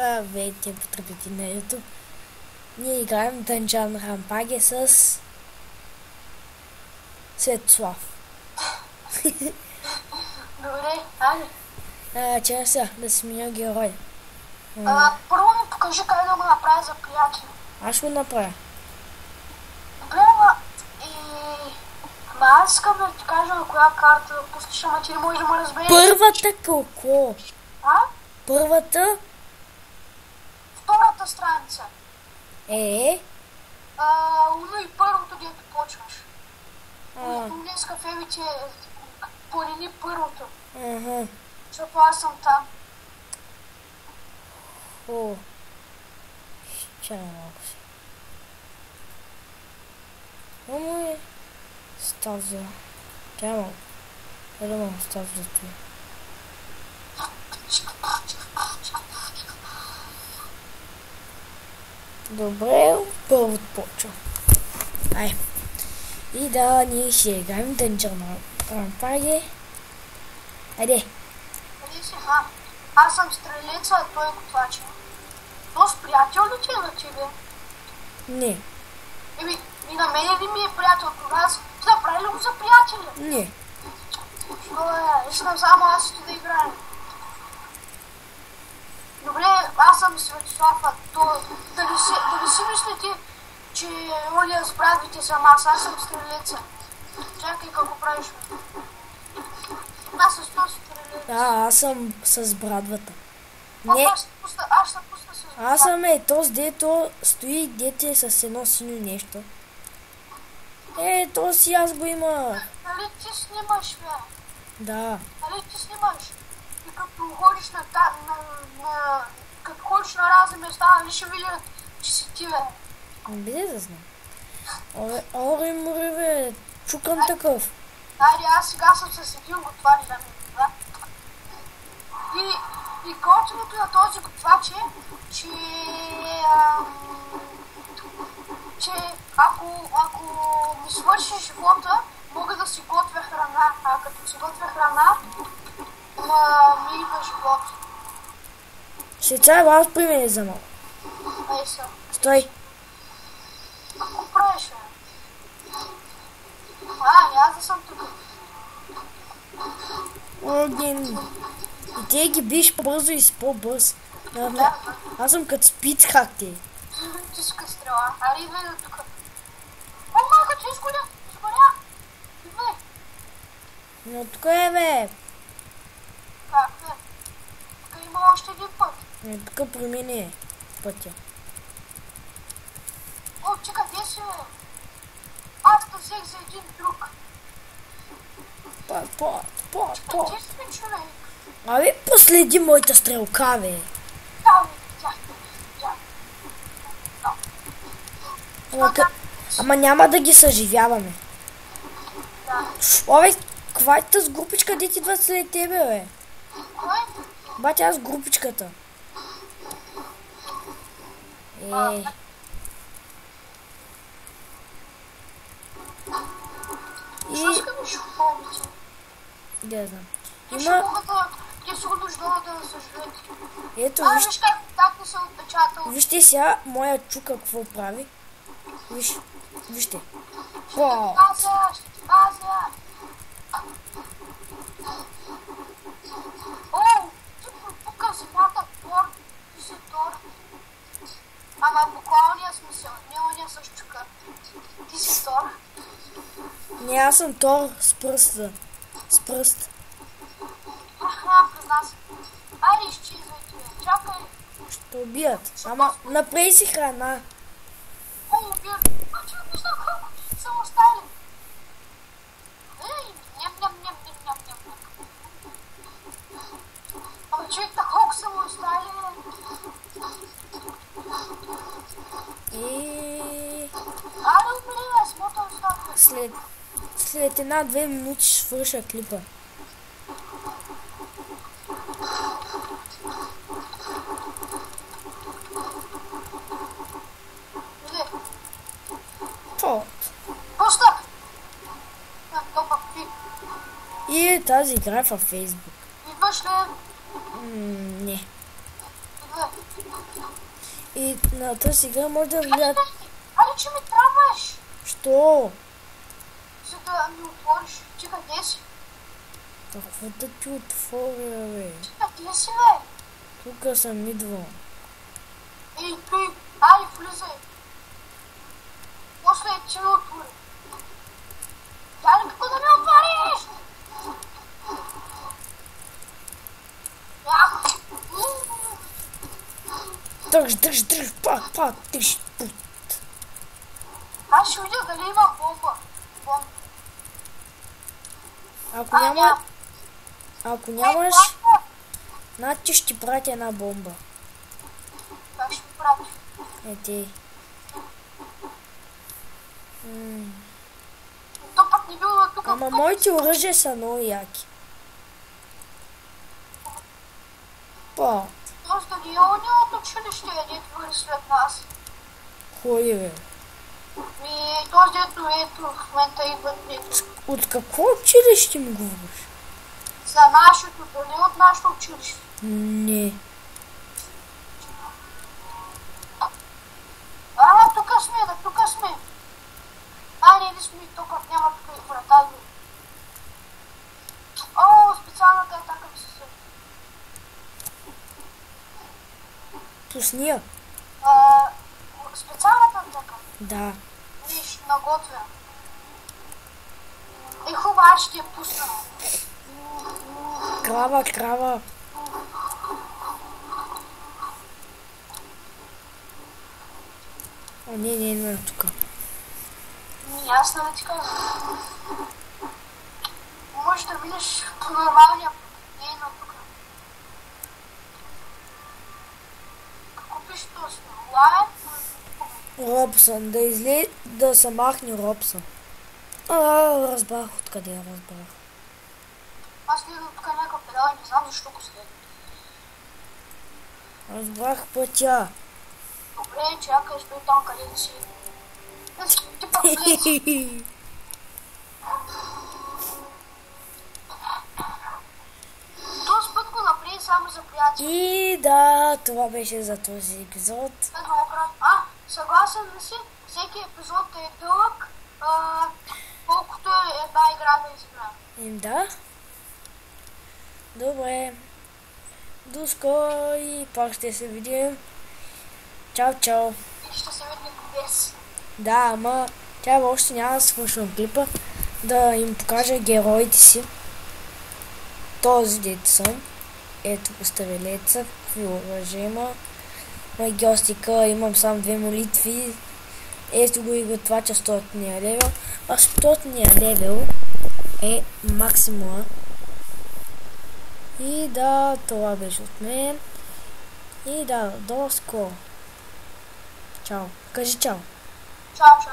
Здравейте, потребители на YouTube. Ние играем Dungeon Rampage с Светослав. Добре, айде. Чакай сега, да сменя герой. Първо ми покажи как да го направя за приятели. Аз ще го направя. Добре, аз искам да ти кажа на коя карта да пуснеш, ама ти не можеш да ме разбереш. Първата какво? Първата? Втората страница. Уно и първото, дето почваш. Днес кафе ти полини първото. Защото аз съм там. Чакай малко си. Мамо е стаза. Чакай малко. Да малко стаза за това. Добре, първо почва. Ай. И да, ние ще играем Dungeon Rampage. Айде. Къде си? Аз съм стрелеца, а той е готвача. То с приятел ли ти е на тебе? Не. И на мене ли ми е приятел? Тогава ти направи ли го за приятеля? Не. Искам само аз да играем. Добре, аз съм Светослав, а то дали си мислите, че Оля с брадвите съм аз съм стрелеца. Чакай какво правиш. Аз съм стрелец. Аз съм с брадвата. Не. Аз ще пусна с брадвата. Аз съм този, дето стои, дете е с едно синьо нещо. То си аз го има. Нали ти снимаш, бе? Да. Нали ти снимаш? И като ходиш като ходиш на разни места, нали ще видят, че си ти, бе? Бе да знам. Оре, море, бе, чукам такъв. Айде, аз сега съм с един готвач за мен, да? И готвенето на този готвач е, че ако ми свърши живота, мога да си готвя храна, а като си готвя храна, ми идва живот. Ще трябва аз при мен за малко. Ей са. Стой. Какво правиш, бе? Аз да съм тук. Оген. И те ги биш по-бързо и си по-бърз. Аз съм като спидхак те. Ти си като стрела. Аре, идвай до тук. О, малко, че изгоря. Идвай. Но тук е, бе. Как, бе? Тук има още един път. Тук при мен е пътя. О, чекай, къде си, бе? Аз да взех за един друг. Път. Къде си, бе, човек? Абе, последи моята стрелка, бе. Ама няма да ги съживяваме. Абе, каква е тази групичка, къде ти идва след тебе, бе? Кой? Бати, аз групичката. Защо искам да шуповите? Да знам. Те са го нуждала да съживете. Ето, виж как не се отпечатал. Вижте сега моя чука какво прави. Вижте. Ще ти пазя. О, ти пропука земята Тор. Ти си Тор. Ама буквалния смисъл, не оня с чука. Ти си Тор. Не, аз съм Тор с пръста. С пръст. При нас. Айде, изчезвайте, бе. Чакай. Ще убият. Ама направи си храна. О, убият. Че виждам колко са оставили. Ням. Ама човек, колко са му оставили. Айде, умри, бе, смотам става. След 1-2 минути ще свърша клипа. Пуста! И тази игра във Фейсбук. Идваш ли? Не. Идвай. И на тази игра може да влияят... Али, че ми трябваш, Що? за да ми отвориш. Ти къде си? Какво да ти отворя, бе? Ти къде си, бе? Тук съм идвал. Ей, той, ай, влизай. После ти ми отвори. Дай, какво да ми отвориш? Ях. Дръж, пак, тиш, пут. Аз ще видя дали има бомба. Ако няма... Ако нямаш, Нати ще ти пратя една бомба. Как ще ми правиш? Ти. То пък не било тук. Ама моите оръжия са много яки. Па, Просто да не е они от училище, дето върви след нас. кой бе? Този дето ето в момента идват дето. От какво училище ми говориш? За нашето, дали от нашето училище. Не. Тук сме. Не сме тук, няма тук и врата. О, специалната атака ми се съди. Пусния? Специалната атака? Да. Виж, наготвя. Хубаво, аз ще я пусна. Крава. О, не тук. Аз нали ти казвам. Можеш да видиш по нормалния път. Не е на тук. Какво пише този? Лайт? Робсън, да се махне Робсън. Разбрах откъде разбрах. Аз следвам тук някакъв педал и не знам защо го следвам. Разбрах пътя. Добре, чакай, стой там където си. Ти пък влез. Този път го направи само за приятели. И да, това беше за този епизод. Съгласен ли си? Всеки епизод е дълъг, колкото е една игра да изиграем. Да. Добре. До скоро и пак ще се видим. Чао. И ще се видим без. Да, ама тя още няма да свършвам клипа. Да им покажа героите си. Този дето съм. Ето поставелеца. Какви оръжия има. Магиостика имам само 2 молитви. Ето го и готвача 100-ния левел. А 100-ния левел е максимума. И да, това беше от мен. И да, до скоро. Чао. Кажи чао. Чао.